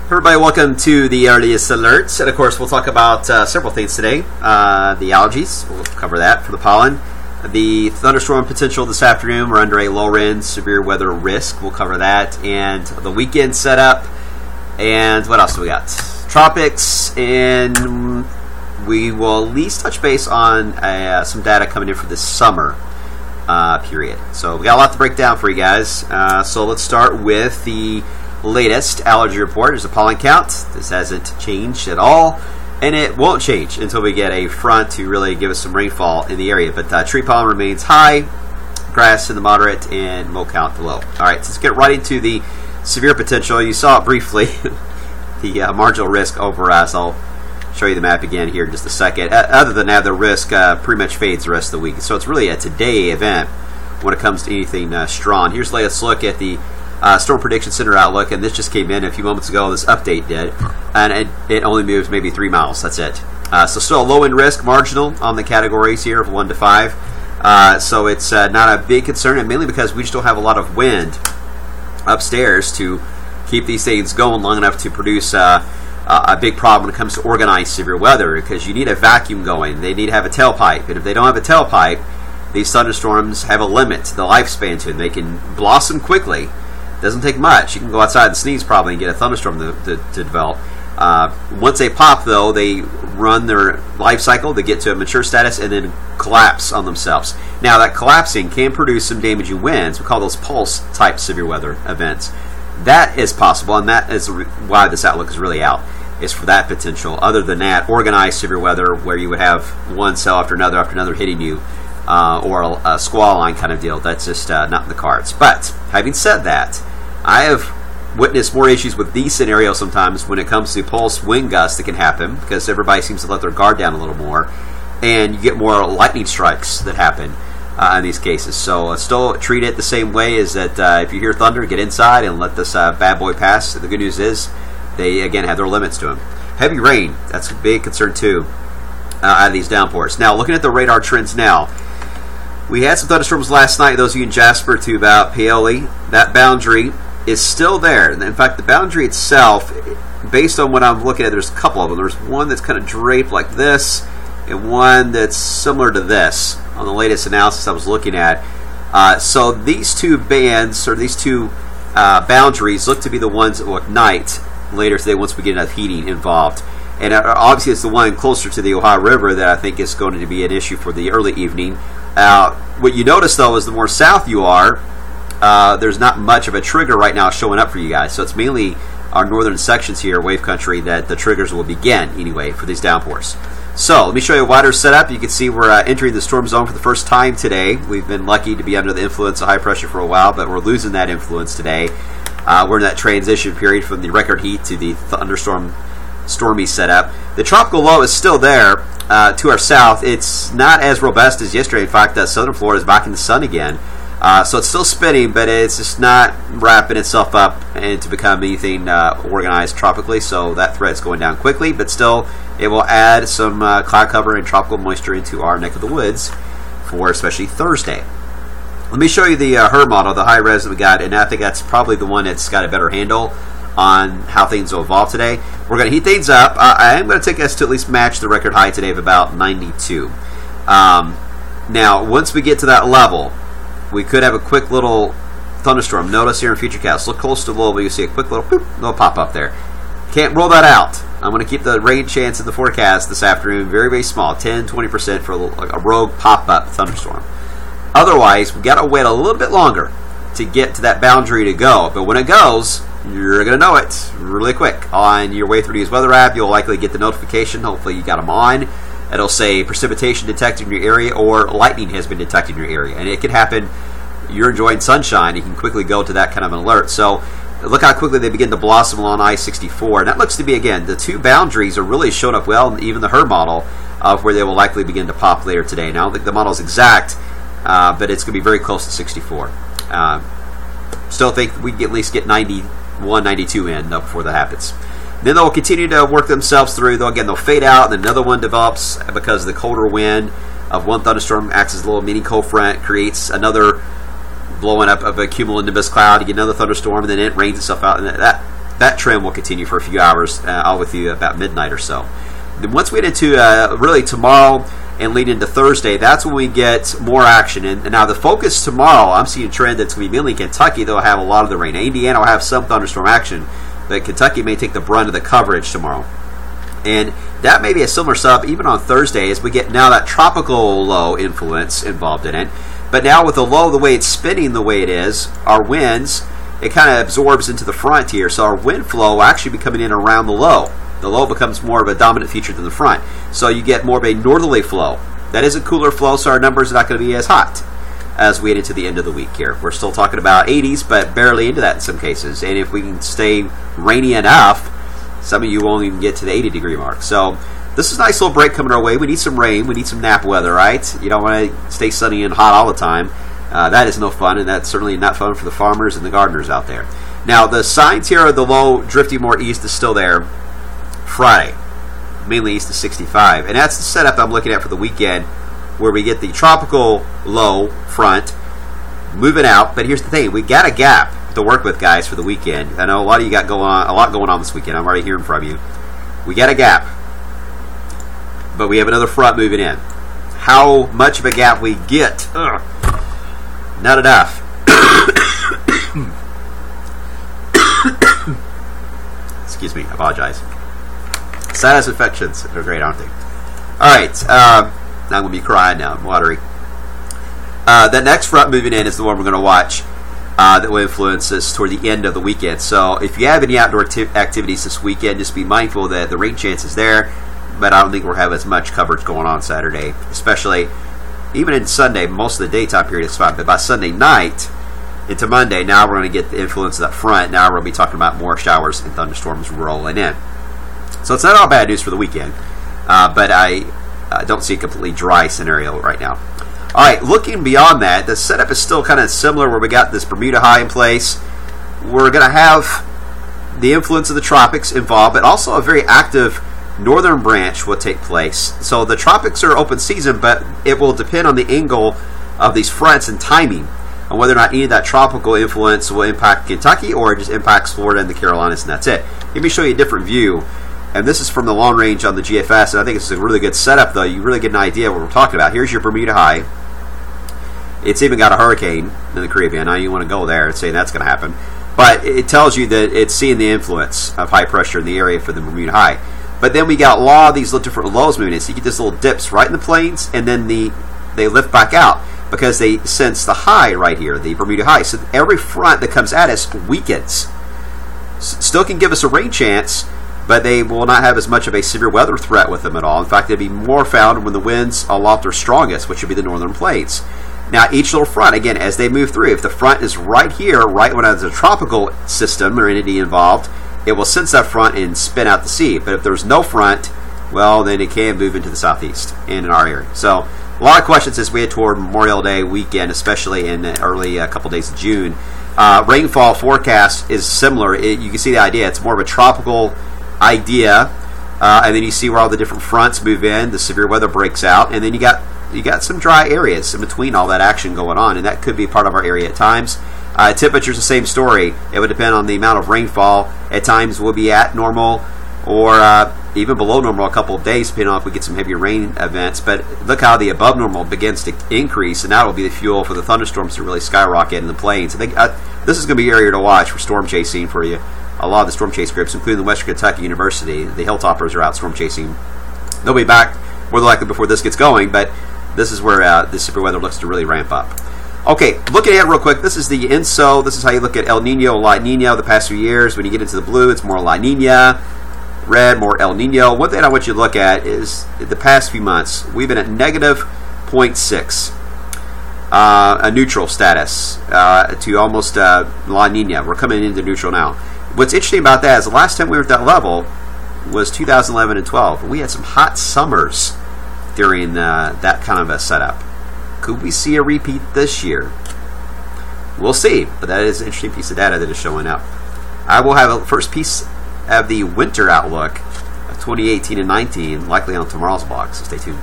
Everybody, welcome to the earliest alerts, and of course we'll talk about several things today. The allergies, we'll cover that for the pollen. The thunderstorm potential this afternoon, we're under a low-end severe weather risk, we'll cover that. And the weekend setup, and what else do we got? Tropics, and we will at least touch base on some data coming in for this summer period. So we got a lot to break down for you guys. So let's start with the latest allergy report. Is a pollen count. This hasn't changed at all, and it won't change until we get a front to really give us some rainfall in the area. But tree pollen remains high, grass in the moderate, and mold count low. All right, so let's get right into the severe potential. You saw it briefly, the marginal risk over us. I'll show you the map again here in just a second. Other than that, the risk pretty much fades the rest of the week. So it's really a today event when it comes to anything strong. Here's the latest look at the Storm Prediction Center outlook, and this just came in a few moments ago. This update did, and it only moves maybe 3 miles. That's it. So still low in risk, marginal on the categories here of 1 to 5. So it's not a big concern, and mainly because we just don't have a lot of wind upstairs to keep these things going long enough to produce a big problem when it comes to organized severe weather. Because you need a vacuum going, they need to have a tailpipe, and if they don't have a tailpipe, these thunderstorms have a limit, the lifespan to them. They can blossom quickly. Doesn't take much. You can go outside and sneeze probably and get a thunderstorm to develop. Once they pop, though, they run their life cycle, they get to a mature status, and then collapse on themselves. Now, that collapsing can produce some damaging winds. We call those pulse-type severe weather events. That is possible, and that is why this outlook is really out, is for that potential. Other than that, organized severe weather, where you would have one cell after another hitting you, or a squall line kind of deal, that's just not in the cards. But, having said that, I have witnessed more issues with these scenarios sometimes when it comes to pulse wind gusts that can happen, because everybody seems to let their guard down a little more, and you get more lightning strikes that happen in these cases. So still treat it the same way, as that if you hear thunder, get inside and let this bad boy pass. The good news is they, again, have their limits to them. Heavy rain, that's a big concern too out of these downpours. Now, looking at the radar trends now, we had some thunderstorms last night, those of you in Jasper to about Paoli. That boundary is still there. In fact, the boundary itself, based on what I'm looking at, there's a couple of them. There's one that's kind of draped like this, and one that's similar to this on the latest analysis I was looking at. So these two bands, or these two boundaries, look to be the ones that will ignite later today once we get enough heating involved. And obviously it's the one closer to the Ohio River that I think is going to be an issue for the early evening. What you notice, though, is the more south you are, there's not much of a trigger right now showing up for you guys. So it's mainly our northern sections here, wave country, that the triggers will begin anyway for these downpours. So let me show you a wider setup. You can see we're entering the storm zone for the first time today. We've been lucky to be under the influence of high pressure for a while, but we're losing that influence today. We're in that transition period from the record heat to the stormy setup. The tropical low is still there to our south. It's not as robust as yesterday. In fact, southern Florida is back in the sun again. So it's still spinning, but it's just not wrapping itself up and to become anything organized tropically. So that threat's going down quickly, but still it will add some cloud cover and tropical moisture into our neck of the woods for especially Thursday. Let me show you the HRRR model, the high res that we got, and I think that's probably the one that's got a better handle on how things will evolve today. We're going to heat things up. I am going to take us to at least match the record high today of about 92. Now, once we get to that level, we could have a quick little thunderstorm. Notice here in Futurecast, look close to Louisville, you see a quick little pop up there. Can't roll that out. I'm going to keep the rain chance in the forecast this afternoon very, very small, 10-20% for a rogue pop-up thunderstorm. Otherwise, we've got to wait a little bit longer to get to that boundary to go. But when it goes, you're going to know it really quick. On your way through these weather app, you'll likely get the notification. Hopefully you got them on. It'll say precipitation detected in your area or lightning has been detected in your area. And it can happen. You're enjoying sunshine. You can quickly go to that kind of an alert. So look how quickly they begin to blossom along I-64. And that looks to be, again, the two boundaries are really showing up well, and even the HRRR model of where they will likely begin to pop later today. Now, I don't think the model is exact, but it's going to be very close to 64. Still think we can at least get 91, 92 in before that happens. Then they'll continue to work themselves through. They'll fade out, and another one develops because the colder wind of one thunderstorm acts as a little mini cold front, creates another blowing up of a cumulonimbus cloud. You get another thunderstorm, and then it rains itself out. And that that trend will continue for a few hours. I'll with you about midnight or so. Then once we get into really tomorrow and lead into Thursday, that's when we get more action. And now the focus tomorrow, I'm seeing a trend that's going to be mainly Kentucky. They'll have a lot of the rain. Indiana will have some thunderstorm action, but Kentucky may take the brunt of the coverage tomorrow. And that may be a similar sub even on Thursday as we get now that tropical low influence involved in it. But now with the low, the way it's spinning the way it is, our winds, it kind of absorbs into the front here. So our wind flow will actually be coming in around the low. The low becomes more of a dominant feature than the front. So you get more of a northerly flow. That is a cooler flow, so our numbers are not going to be as hot as we get into the end of the week here. We're still talking about 80s, but barely into that in some cases. And if we can stay rainy enough, some of you won't even get to the 80-degree mark. So this is a nice little break coming our way. We need some rain. We need some nap weather, right? You don't want to stay sunny and hot all the time. That is no fun, and that's certainly not fun for the farmers and the gardeners out there. Now, the signs here of the low drifting more east is still there. Friday, mainly east of 65. And that's the setup I'm looking at for the weekend, where we get the tropical low front moving out. But here's the thing. We got a gap to work with, guys, for the weekend. I know a lot of you got a lot going on this weekend. I'm already hearing from you. We got a gap, but we have another front moving in. How much of a gap we get? Not enough. Excuse me. I apologize. Sinus infections are great, aren't they? All right. Now I'm going to be crying now. I'm watery. The next front moving in is the one we're going to watch. That will influence us toward the end of the weekend. So if you have any outdoor activities this weekend, just be mindful that the rain chance is there, but I don't think we'll have as much coverage going on Saturday, especially even in Sunday. Most of the daytime period is fine, but by Sunday night into Monday, now we're going to get the influence of that front. Now we're going to be talking about more showers and thunderstorms rolling in. So it's not all bad news for the weekend, but I don't see a completely dry scenario right now. All right, looking beyond that, the setup is still kind of similar where we got this Bermuda high in place. We're going to have the influence of the tropics involved, but also a very active northern branch will take place. So the tropics are open season, but it will depend on the angle of these fronts and timing on whether or not any of that tropical influence will impact Kentucky or it just impacts Florida and the Carolinas, and that's it. Let me show you a different view. And this is from the long range on the GFS, and I think it's a really good setup, though. You really get an idea of what we're talking about. Here's your Bermuda high. It's even got a hurricane in the Caribbean. Now you want to go there and say that's going to happen. But it tells you that it's seeing the influence of high pressure in the area for the Bermuda high. But then we got a lot of these little different lows moving in. So you get these little dips right in the plains, and then they lift back out because they sense the high right here, the Bermuda high. So every front that comes at us weakens. Still can give us a rain chance, but they will not have as much of a severe weather threat with them at all. In fact, they'd be more found when the winds are off their strongest, which would be the northern plains. Now, each little front, again, as they move through, if the front is right here, right when there's a tropical system or entity involved, it will sense that front and spin out to sea. But if there's no front, well, then it can move into the southeast and in our area. So, a lot of questions as we head toward Memorial Day weekend, especially in the early couple days of June. Rainfall forecast is similar. You can see the idea. It's more of a tropical idea, and then you see where all the different fronts move in, the severe weather breaks out, and then you got some dry areas in between all that action going on, and that could be part of our area at times. Temperature's the same story. It would depend on the amount of rainfall. At times we'll be at normal or even below normal a couple of days, depending on if we get some heavy rain events. But look how the above normal begins to increase, and that will be the fuel for the thunderstorms to really skyrocket in the plains. I think this is going to be an area to watch for storm chasing for you. A lot of the storm chase groups, including the Western Kentucky University, the Hilltoppers are out storm chasing. They'll be back more than likely before this gets going, but this is where the severe weather looks to really ramp up. Okay, looking at it real quick, this is the INSO. This is how you look at El Nino, La Nina the past few years. When you get into the blue, it's more La Nina. Red, more El Nino. One thing I want you to look at is the past few months, we've been at negative 0.6. A neutral status to almost La Nina. We're coming into neutral now. What's interesting about that is the last time we were at that level was 2011 and 12. We had some hot summers during that kind of a setup. Could we see a repeat this year? We'll see, but that is an interesting piece of data that is showing up. I will have a first piece of the winter outlook of 2018 and 19 likely on tomorrow's blog, so stay tuned.